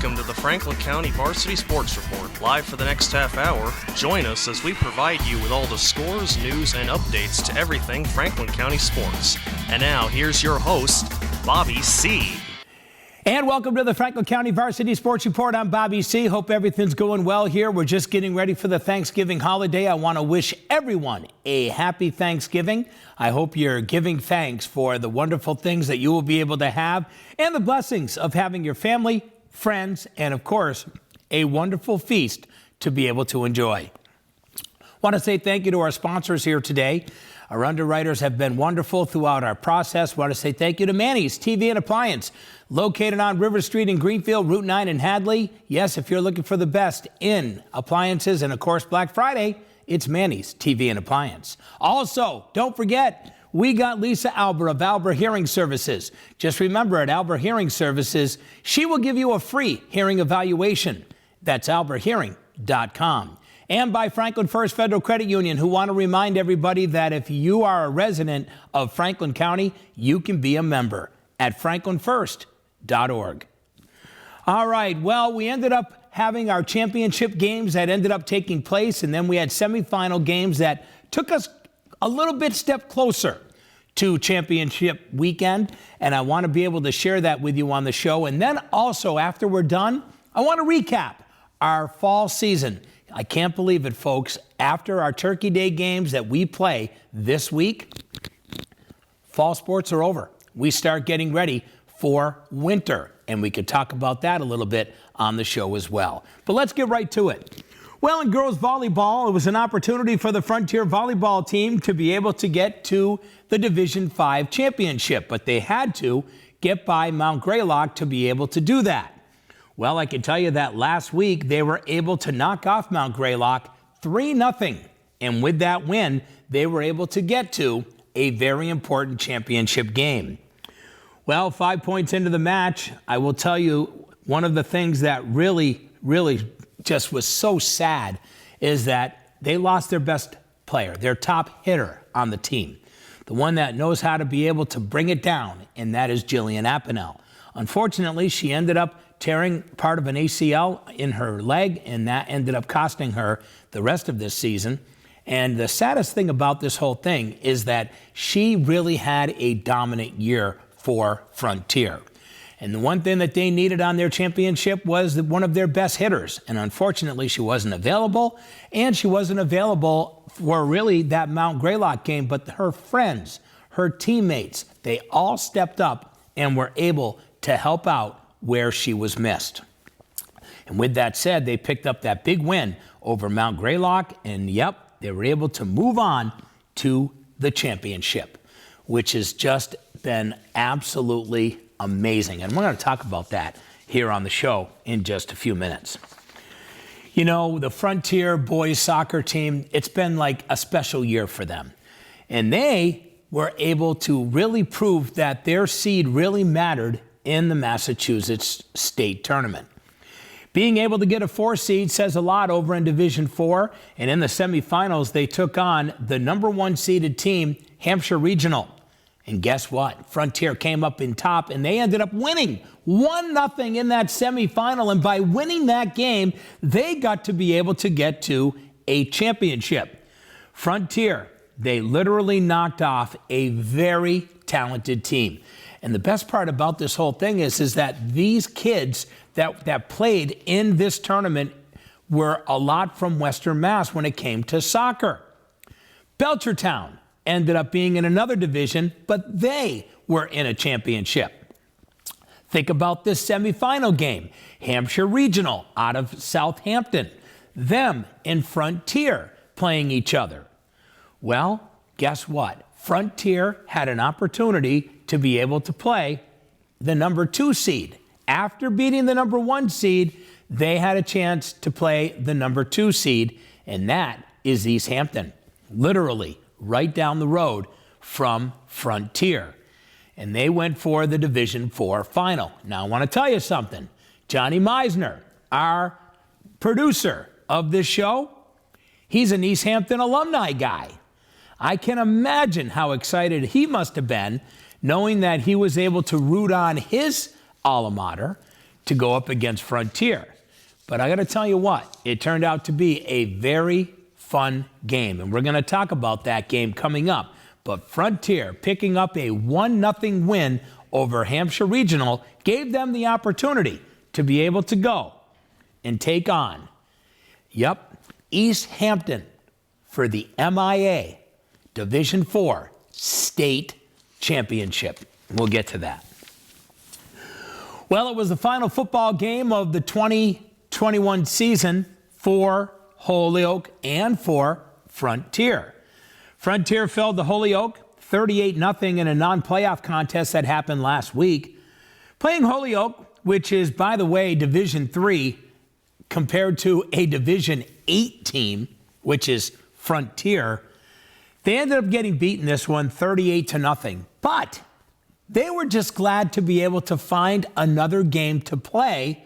Welcome to the Franklin County Varsity Sports Report. Live for the next half hour, join us as we provide you with all the scores, news, and updates to everything Franklin County sports. And now, here's your host, Bobby C. And welcome to the Franklin County Varsity Sports Report. I'm Bobby C. Hope everything's going well here. We're just getting ready for the Thanksgiving holiday. I want to wish everyone a happy Thanksgiving. I hope you're giving thanks for the wonderful things that you will be able to have and the blessings of having your family, friends, and of course, a wonderful feast to be able to enjoy. Want to say thank you to our sponsors here today. Our underwriters have been wonderful throughout our process. Want to say thank you to Manny's TV and Appliance, located on River Street in Greenfield, Route 9 in Hadley. Yes, if you're looking for the best in appliances and, of course, Black Friday, it's Manny's TV and Appliance. Also, don't forget, we got Lisa Alber of Alber Hearing Services. Just remember, at Alber Hearing Services, she will give you a free hearing evaluation. That's alberhearing.com. And by Franklin First Federal Credit Union, who want to remind everybody that if you are a resident of Franklin County, you can be a member at franklinfirst.org. All right, well, we ended up having our championship games that ended up taking place, and then we had semifinal games that took us a little bit step closer to championship weekend, and I want to be able to share that with you on the show. And then also, after we're done, I want to recap our fall season. I can't believe it, folks. After our Turkey Day games that we play this week, fall sports are over. We start getting ready for winter, and we could talk about that a little bit on the show as well. But let's get right to it. Well, in girls volleyball, it was an opportunity for the Frontier volleyball team to be able to get to the Division V championship, but they had to get by Mount Greylock to be able to do that. Well, I can tell you that last week they were able to knock off Mount Greylock 3-0. And with that win, they were able to get to a very important championship game. Well, 5 points into the match, I will tell you one of the things that really just was so sad is that they lost their best player, their top hitter on the team, the one that knows how to be able to bring it down, and that is Jillian Apanel. Unfortunately, she ended up tearing part of an ACL in her leg, and that ended up costing her the rest of this season. And the saddest thing about this whole thing is that she really had a dominant year for Frontier. And the one thing that they needed on their championship was one of their best hitters. And unfortunately, she wasn't available, and she wasn't available for really that Mount Greylock game, but her friends, her teammates, they all stepped up and were able to help out where she was missed. And with that said, they picked up that big win over Mount Greylock, and yep, they were able to move on to the championship, which has just been absolutely amazing. And we're going to talk about that here on the show in just a few minutes. You know, the Frontier boys soccer team, it's been like a special year for them. And they were able to really prove that their seed really mattered in the Massachusetts State Tournament. Being able to get a 4 seed says a lot over in Division 4, and in the semifinals, they took on the number 1 seeded team, Hampshire Regional. And guess what? Frontier came up in top, and they ended up winning 1-0 in that semifinal, and by winning that game, they got to be able to get to a championship. Frontier, they literally knocked off a very talented team. And the best part about this whole thing is that these kids that played in this tournament were a lot from Western Mass when it came to soccer. Belchertown ended up being in another division, but they were in a championship. Think about this semifinal game. Hampshire Regional out of Southampton, them and Frontier playing each other. Well, guess what? Frontier had an opportunity to be able to play the number 2 seed. After beating the number 1 seed, they had a chance to play the number 2 seed, and that is East Hampton, literally right down the road from Frontier. And they went for the Division 4 final. Now, I want to tell you something. Johnny Meisner, our producer of this show, he's an East Hampton alumni guy. I can imagine how excited he must have been knowing that he was able to root on his alma mater to go up against Frontier. But I got to tell you what, it turned out to be a very fun game, and we're going to talk about that game coming up. But Frontier picking up a 1-0 win over Hampshire Regional gave them the opportunity to be able to go and take on, East Hampton for the MIA Division IV State Championship. We'll get to that. Well, it was the final football game of the 2021 season for Holyoke and for Frontier. Frontier fell to Holyoke 38-0 in a non-playoff contest that happened last week. Playing Holyoke, which is, by the way, Division III, compared to a Division VIII team, which is Frontier, they ended up getting beaten this one 38-0. But they were just glad to be able to find another game to play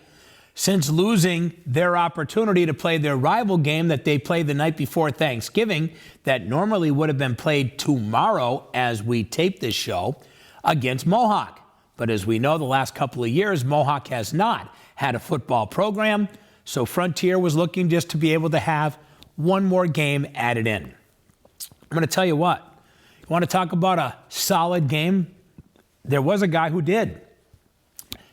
since losing their opportunity to play their rival game that they played the night before Thanksgiving that normally would have been played tomorrow as we tape this show against Mohawk. But as we know, the last couple of years, Mohawk has not had a football program, so Frontier was looking just to be able to have one more game added in. I'm going to tell you what, you want to talk about a solid game? There was a guy who did.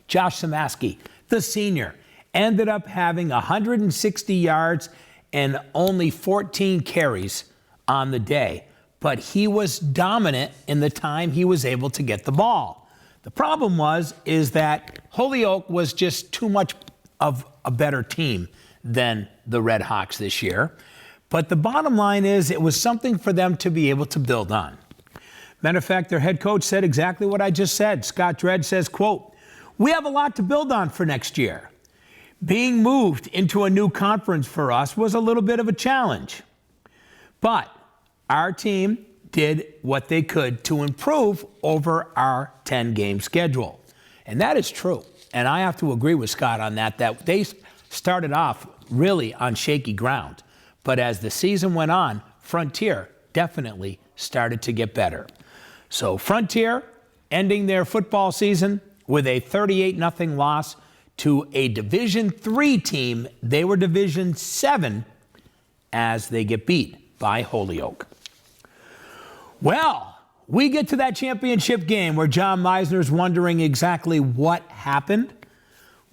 Josh Samaski, the senior, ended up having 160 yards and only 14 carries on the day. But he was dominant in the time he was able to get the ball. The problem is that Holyoke was just too much of a better team than the Red Hawks this year. But the bottom line is it was something for them to be able to build on. Matter of fact, their head coach said exactly what I just said. Scott Dredd says, quote, "We have a lot to build on for next year. Being moved into a new conference for us was a little bit of a challenge. But our team did what they could to improve over our 10-game schedule." And that is true. And I have to agree with Scott on that they started off really on shaky ground. But as the season went on, Frontier definitely started to get better. So Frontier ending their football season with a 38-0 loss to a Division III team. They were Division VII as they get beat by Holyoke. Well, we get to that championship game where John Meisner's wondering exactly what happened.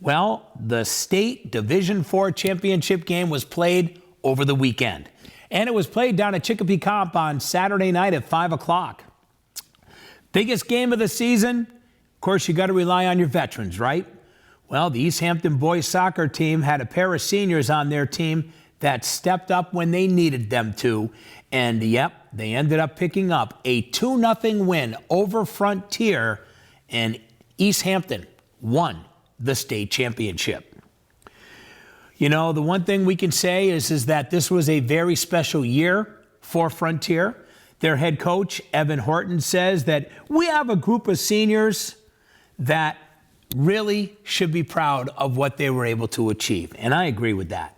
Well, the state Division IV championship game was played over the weekend. And it was played down at Chicopee Comp on Saturday night at 5 o'clock. Biggest game of the season? Of course, you got to rely on your veterans, right? Well, the East Hampton boys soccer team had a pair of seniors on their team that stepped up when they needed them to. And they ended up picking up a 2-0 win over Frontier, and East Hampton won the state championship. You know, the one thing we can say is that this was a very special year for Frontier. Their head coach, Evan Horton, says that we have a group of seniors that really should be proud of what they were able to achieve. And I agree with that.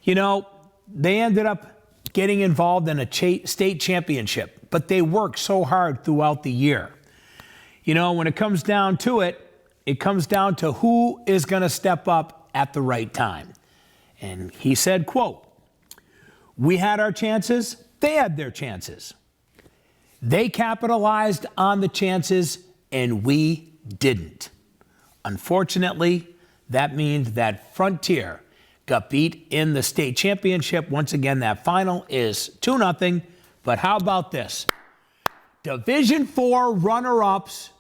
You know, they ended up getting involved in a state championship, but they worked so hard throughout the year. You know, when it comes down to it, it comes down to who is going to step up at the right time. And he said, quote, "We had our chances, they had their chances. They capitalized on the chances, and we didn't. Unfortunately, that means that Frontier got beat in the state championship. Once again, that final is 2-0. But how about this? Division IV runner-ups,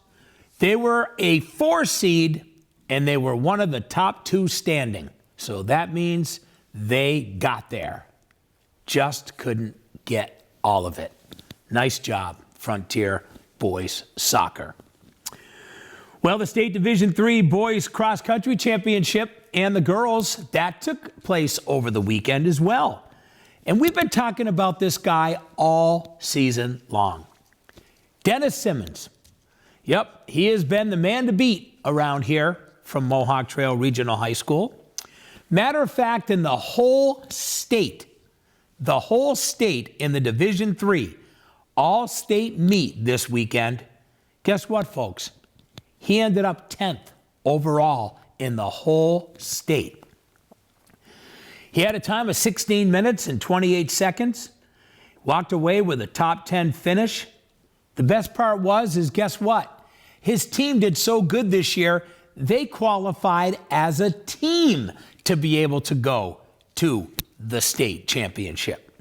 they were a 4 seed, and they were one of the top 2 standing. So that means they got there. Just couldn't get all of it. Nice job, Frontier boys soccer. Well, the State Division III Boys Cross Country Championship and the girls, that took place over the weekend as well. And we've been talking about this guy all season long. Dennis Simmons. Yep, he has been the man to beat around here from Mohawk Trail Regional High School. Matter of fact, in the whole state in the Division III, all state meet this weekend. Guess what, folks? He ended up 10th overall in the whole state. He had a time of 16 minutes and 28 seconds, walked away with a top 10 finish. The best part is guess what? His team did so good this year, they qualified as a team to be able to go to the state championship.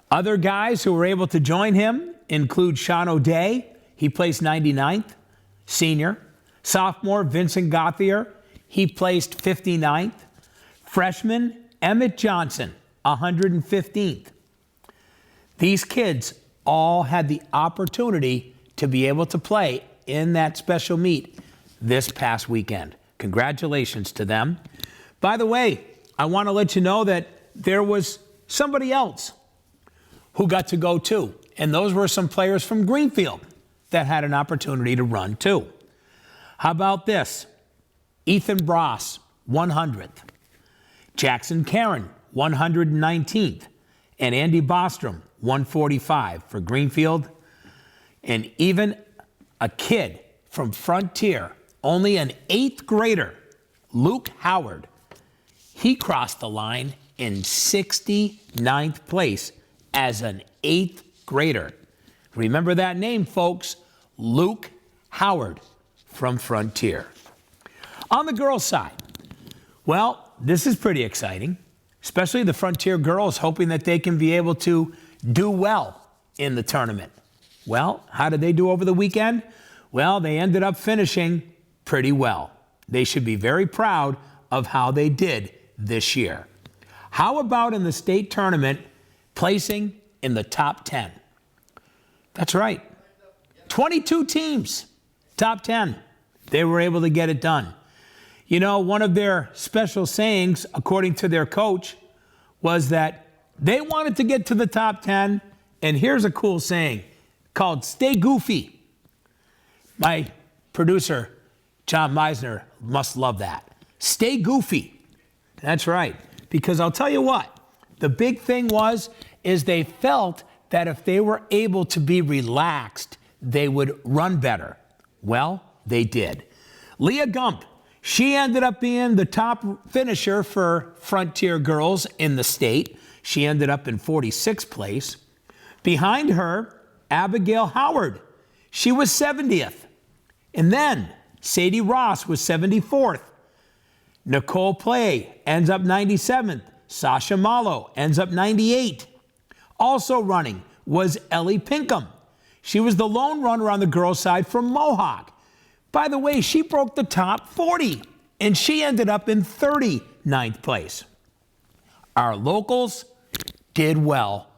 Other guys who were able to join him include Sean O'Day. He placed 99th, senior. Sophomore Vincent Gauthier, he placed 59th. Freshman Emmett Johnson, 115th. These kids all had the opportunity to be able to play in that special meet this past weekend. Congratulations to them. By the way, I want to let you know that there was somebody else who got to go too, and those were some players from Greenfield that had an opportunity to run too. How about this? Ethan Bross, 100th. Jackson Karen, 119th. And Andy Bostrom, 145 for Greenfield. And even a kid from Frontier, only an 8th grader, Luke Howard, he crossed the line in 69th place as an 8th grader. Remember that name, folks, Luke Howard from Frontier. On the girls' side, well, this is pretty exciting, especially the Frontier girls hoping that they can be able to do well in the tournament. Well, how did they do over the weekend? Well, they ended up finishing pretty well. They should be very proud of how they did this year. How about in the state tournament, placing in the top 10? That's right. 22 teams, top 10. They were able to get it done. You know, one of their special sayings, according to their coach, was that they wanted to get to the top 10, and here's a cool saying called "Stay Goofy." My producer, John Meisner, must love that. Stay goofy. That's right. Because I'll tell you what, the big thing is they felt that if they were able to be relaxed, they would run better. Well, they did. Leah Gump, she ended up being the top finisher for Frontier girls in the state. She ended up in 46th place. Behind her, Abigail Howard. She was 70th. And then Sadie Ross was 74th. Nicole Play ends up 97th. Sasha Malo ends up 98th. Also running was Ellie Pinkham. She was the lone runner on the girls' side from Mohawk. By the way, she broke the top 40, and she ended up in 39th place. Our locals did well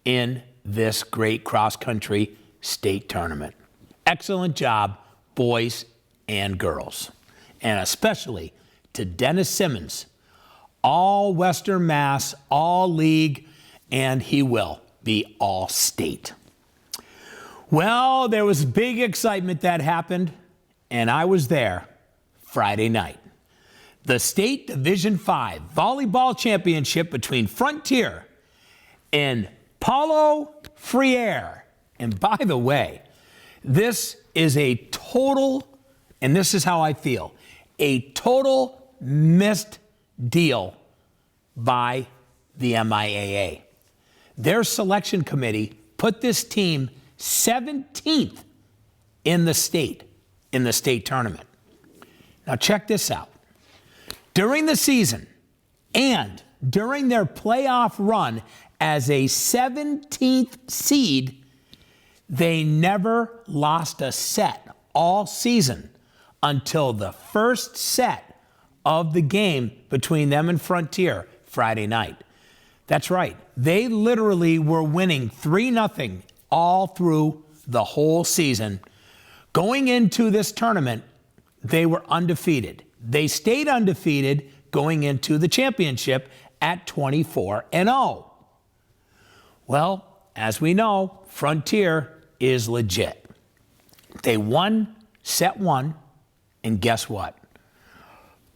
in this great cross-country state tournament. Excellent job, boys and girls. And especially to Dennis Simmons, all Western Mass, all league, and he will be all state. Well, there was big excitement that happened, and I was there Friday night. The State Division V Volleyball Championship between Frontier and Paulo Freire. And by the way, this is a total, and this is how I feel, a total missed deal by the MIAA. Their selection committee put this team 17th in the state tournament. Now check this out. During the season and during their playoff run as a 17th seed, they never lost a set all season until the first set of the game between them and Frontier Friday night. That's right. They literally were winning 3-0 all through the whole season. Going into this tournament, they were undefeated. They stayed undefeated going into the championship at 24-0. Well, as we know, Frontier is legit. They won set 1, and guess what?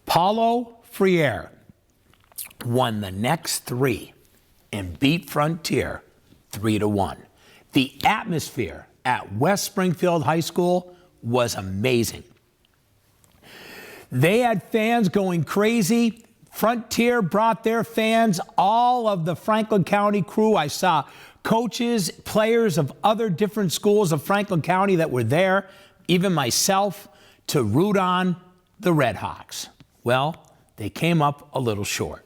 Paulo Freire won the next 3 and beat Frontier 3-1. The atmosphere at West Springfield High School was amazing. They had fans going crazy. Frontier brought their fans, all of the Franklin County crew. I saw coaches, players of other different schools of Franklin County that were there, even myself, to root on the Redhawks. Well, they came up a little short.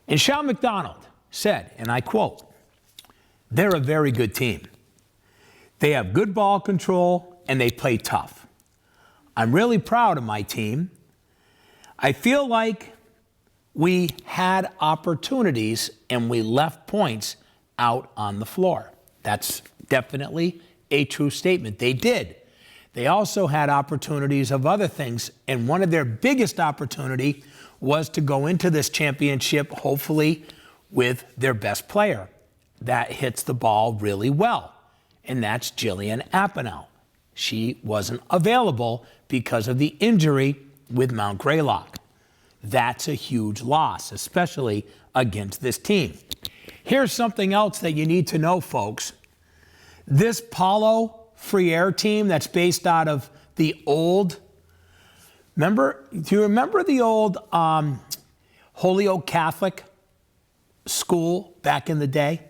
And Sean McDonald said, and I quote, "They're a very good team. They have good ball control and they play tough. I'm really proud of my team. I feel like we had opportunities and we left points out on the floor." That's definitely a true statement. They did. They also had opportunities of other things, and one of their biggest opportunity was to go into this championship, hopefully, with their best player that hits the ball really well, and that's Jillian Aspinall. She wasn't available because of the injury with Mount Greylock. That's a huge loss, especially against this team. Here's something else that you need to know, folks. This Paulo Freire team that's based out of the old, do you remember the old Holyoke Catholic school back in the day?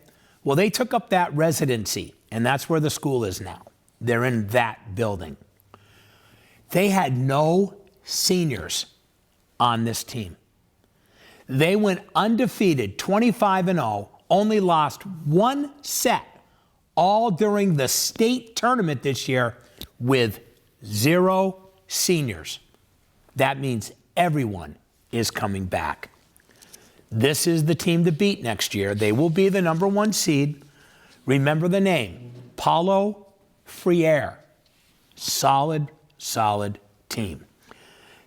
Well, they took up that residency, and that's where the school is now. They're in that building. They had no seniors on this team. They went undefeated, 25-0, only lost one set, all during the state tournament this year with 0 seniors. That means everyone is coming back. This is the team to beat next year. They will be the #1 seed. Remember the name, Paulo Freire. Solid, solid team.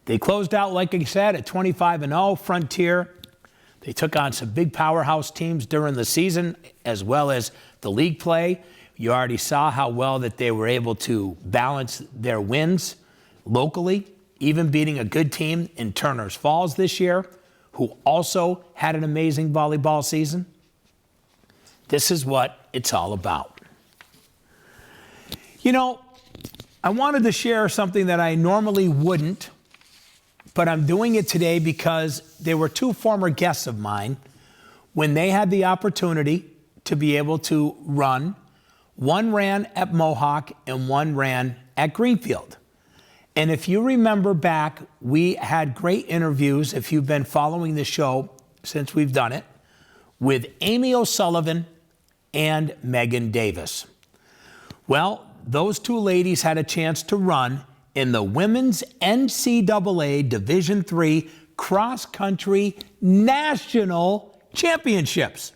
They closed out, like I said, at 25-0, Frontier. They took on some big powerhouse teams during the season, as well as the league play. You already saw how well that they were able to balance their wins locally, even beating a good team in Turner's Falls this year, who also had an amazing volleyball season. This is what it's all about. You know, I wanted to share something that I normally wouldn't, but I'm doing it today because there were 2 former guests of mine when they had the opportunity to be able to run. One ran at Mohawk and one ran at Greenfield. And if you remember back, we had great interviews, if you've been following the show since we've done it, with Amy O'Sullivan and Megan Davis. Well, those 2 ladies had a chance to run in the Women's NCAA Division III Cross Country National Championships.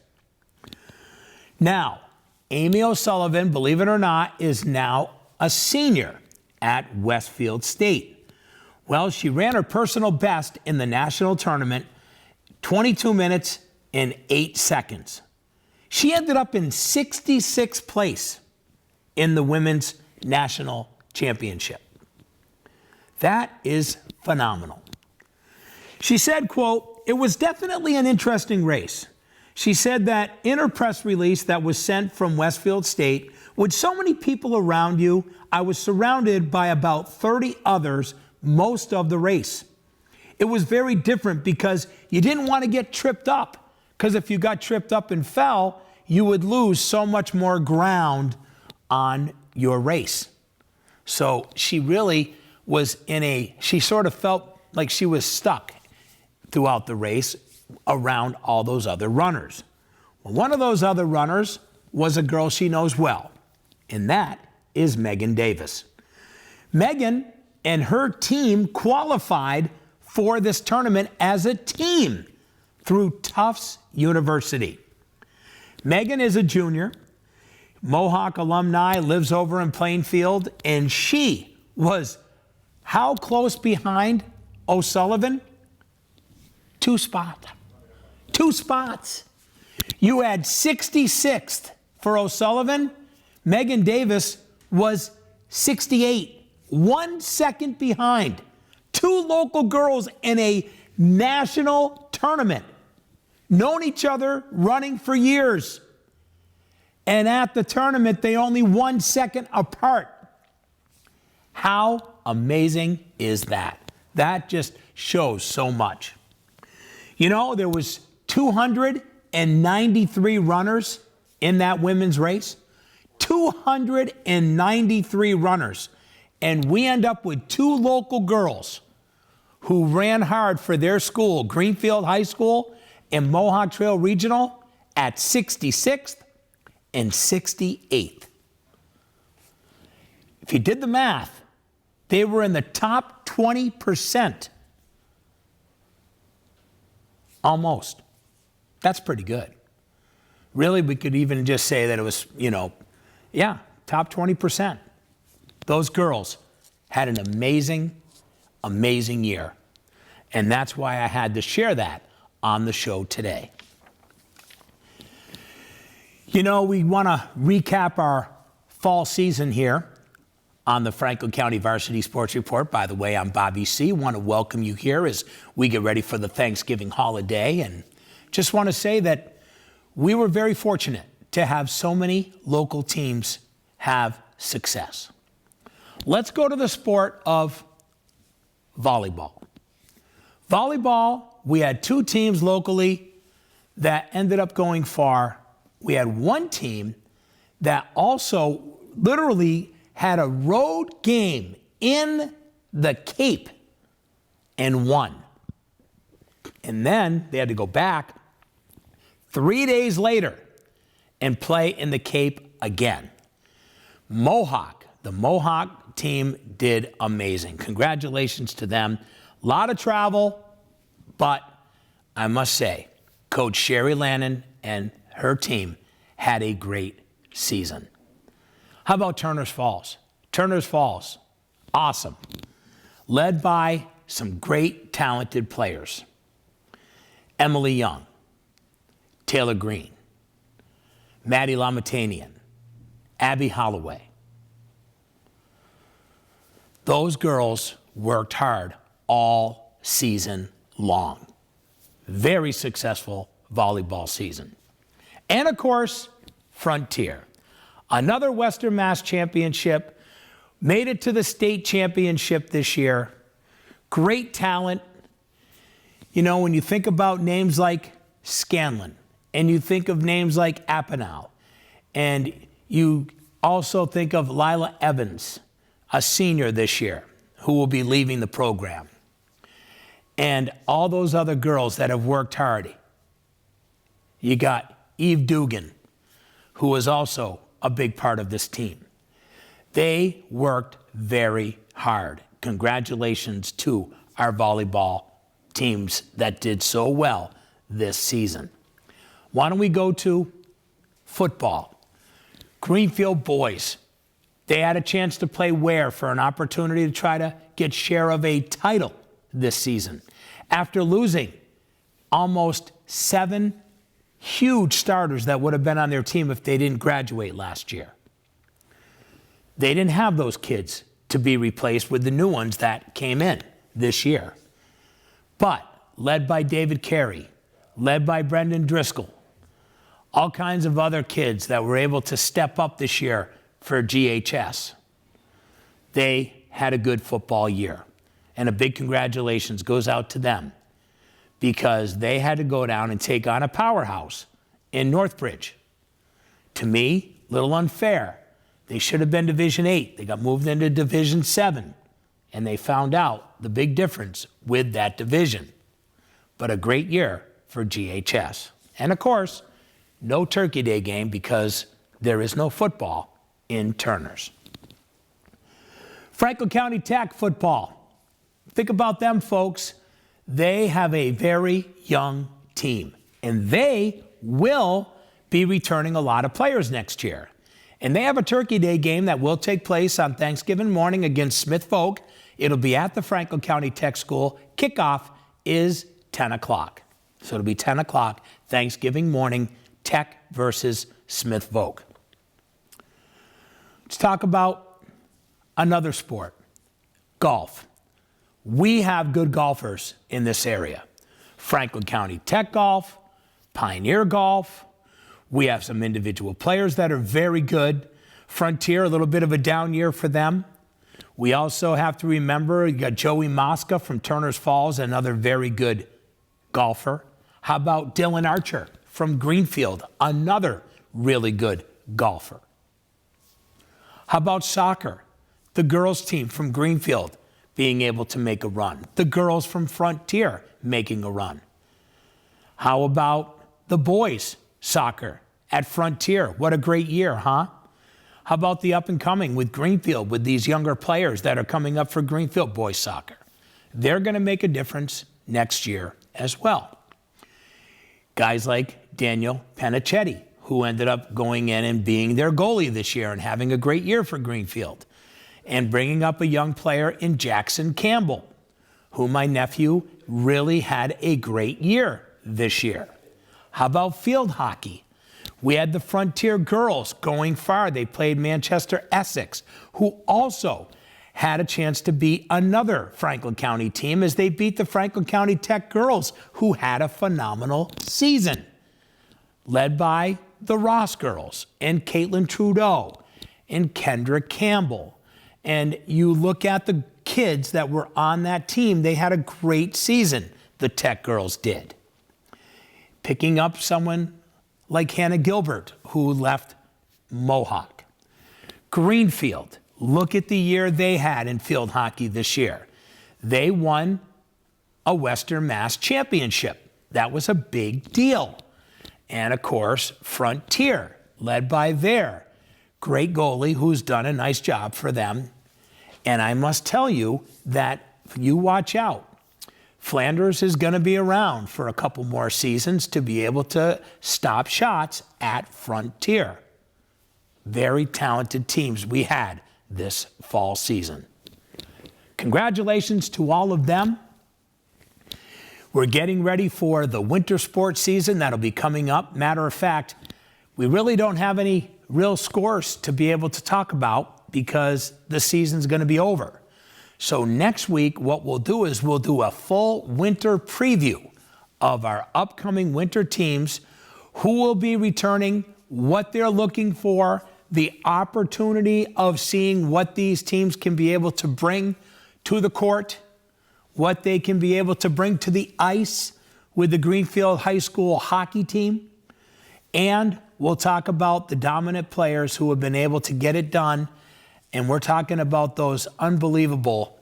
Now, Amy O'Sullivan, believe it or not, is now a senior at Westfield State. Well, she ran her personal best in the national tournament, 22 minutes and 8 seconds. She ended up in 66th place in the Women's National Championship. That is phenomenal. She said, quote, "It was definitely an interesting race." She said that in her press release that was sent from Westfield State, "With so many people around you, I was surrounded by about 30 others most of the race. It was very different because you didn't want to get tripped up, because if you got tripped up and fell, you would lose so much more ground on your race." So she really was she sort of felt like she was stuck throughout the race around all those other runners. Well, one of those other runners was a girl she knows well, and that is Megan Davis. Megan and her team qualified for this tournament as a team through Tufts University. Megan is a junior, Mohawk alumni, lives over in Plainfield, and she was how close behind O'Sullivan? 2 spots. 2 spots. You had 66th for O'Sullivan. Megan Davis was 68, 1 second behind. 2 local girls in a national tournament, known each other, running for years. And at the tournament, they only 1 second apart. How amazing is that? That just shows so much. You know, there was 293 runners in that women's race. 293 runners. And we end up with 2 local girls who ran hard for their school, Greenfield High School and Mohawk Trail Regional, at 66th and 68th. If you did the math, they were in the top 20%. Almost. That's pretty good. Really, we could even just say that it was, top 20%. Those girls had an amazing, amazing year. And that's why I had to share that on the show today. You know, we want to recap our fall season here on the Franklin County Varsity Sports Report. By the way, I'm Bobby C. Want to welcome you here as we get ready for the Thanksgiving holiday. And just want to say that we were very fortunate to have so many local teams have success. Let's go to the sport of volleyball. Volleyball, we had 2 teams locally that ended up going far. We had 1 team that also literally had a road game in the Cape and won. And then they had to go back 3 days later and play in the Cape again. The Mohawk team did amazing. Congratulations to them. A lot of travel, but I must say, Coach Sherry Lannon and her team had a great season. How about Turner's Falls? Turner's Falls, awesome. Led by some great talented players. Emily Young, Taylor Green, Maddie Lamatanian, Abby Holloway. Those girls worked hard all season long. Very successful volleyball season. And of course, Frontier. Another Western Mass championship. Made it to the state championship this year. Great talent. You know, when you think about names like Scanlon, and you think of names like Aponow, and you also think of Lila Evans, a senior this year, who will be leaving the program, and all those other girls that have worked hard. You got Eve Dugan, who was also a big part of this team. They worked very hard. Congratulations to our volleyball teams that did so well this season. Why don't we go to football? Greenfield boys. They had a chance to play Ware for an opportunity to try to get share of a title this season. After losing almost 7 huge starters that would have been on their team if they didn't graduate last year. They didn't have those kids to be replaced with the new ones that came in this year. But led by David Carey, led by Brendan Driscoll, all kinds of other kids that were able to step up this year for GHS. They had a good football year. And a big congratulations goes out to them because they had to go down and take on a powerhouse in Northbridge. To me, a little unfair. They should have been Division 8. They got moved into Division 7. And they found out the big difference with that division. But a great year for GHS. And of course, no Turkey Day game because there is no football in Turner's. Franklin County Tech football. Think about them, folks. They have a very young team, and they will be returning a lot of players next year. And they have a Turkey Day game that will take place on Thanksgiving morning against Smith Folk. It'll be at the Franklin County Tech School. Kickoff is 10 o'clock. So it'll be 10 o'clock Thanksgiving morning, Tech versus Smith Folk. Let's talk about another sport, golf. We have good golfers in this area. Franklin County Tech Golf, Pioneer Golf. We have some individual players that are very good. Frontier, a little bit of a down year for them. We also have to remember you got Joey Mosca from Turner's Falls, another very good golfer. How about Dylan Archer from Greenfield, another really good golfer? How about soccer? The girls team from Greenfield being able to make a run. The girls from Frontier making a run. How about the boys soccer at Frontier? What a great year, huh? How about the up and coming with Greenfield, with these younger players that are coming up for Greenfield boys soccer? They're going to make a difference next year as well. Guys like Daniel Panicetti, who ended up going in and being their goalie this year and having a great year for Greenfield. And bringing up a young player in Jackson Campbell, who my nephew really had a great year this year. How about field hockey? We had the Frontier girls going far. They played Manchester Essex, who also had a chance to beat another Franklin County team as they beat the Franklin County Tech girls, who had a phenomenal season, led by the Ross girls and Caitlin Trudeau and Kendra Campbell. And you look at the kids that were on that team, they had a great season, the Tech girls did. Picking up someone like Hannah Gilbert, who left Mohawk. Greenfield, look at the year they had in field hockey this year. They won a Western Mass championship. That was a big deal. And of course, Frontier, led by their great goalie, who's done a nice job for them. And I must tell you that you watch out. Flanders is going to be around for a couple more seasons to be able to stop shots at Frontier. Very talented teams we had this fall season. Congratulations to all of them. We're getting ready for the winter sports season that'll be coming up. Matter of fact, we really don't have any real scores to be able to talk about because the season's going to be over. So next week, what we'll do is we'll do a full winter preview of our upcoming winter teams, who will be returning, what they're looking for, the opportunity of seeing what these teams can be able to bring to the court, what they can be able to bring to the ice with the Greenfield High School hockey team. And we'll talk about the dominant players who have been able to get it done. And we're talking about those unbelievable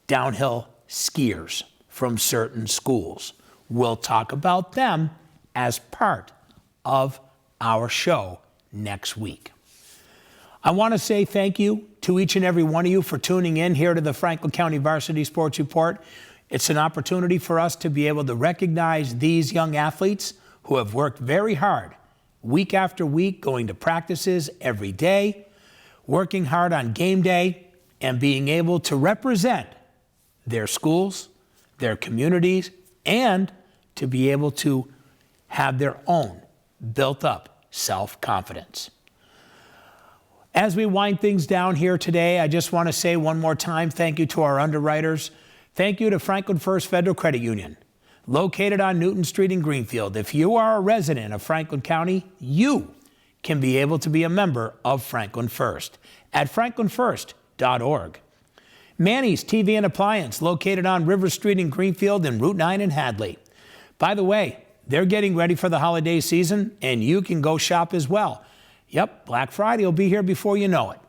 downhill skiers from certain schools. We'll talk about them as part of our show next week. I want to say thank you to each and every one of you for tuning in here to the Franklin County Varsity Sports Report. It's an opportunity for us to be able to recognize these young athletes who have worked very hard, week after week, going to practices every day, working hard on game day, and being able to represent their schools, their communities, and to be able to have their own built-up self-confidence. As we wind things down here today, I just want to say one more time, thank you to our underwriters. Thank you to Franklin First Federal Credit Union, located on Newton Street in Greenfield. If you are a resident of Franklin County, you can be able to be a member of Franklin First at franklinfirst.org. Manny's TV and Appliance, located on River Street in Greenfield and Route 9 in Hadley. By the way, they're getting ready for the holiday season, and you can go shop as well. Yep, Black Friday will be here before you know it.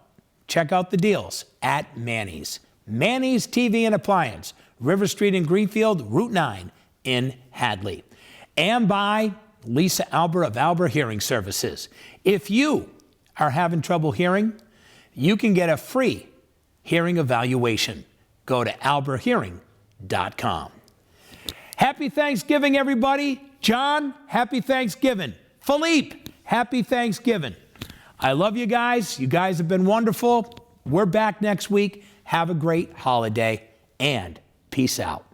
Check out the deals at Manny's. Manny's TV and Appliance, River Street in Greenfield, Route 9 in Hadley. And by Lisa Alber of Alber Hearing Services. If you are having trouble hearing, you can get a free hearing evaluation. Go to alberhearing.com. Happy Thanksgiving, everybody. John, happy Thanksgiving. Philippe, happy Thanksgiving. I love you guys. You guys have been wonderful. We're back next week. Have a great holiday and peace out.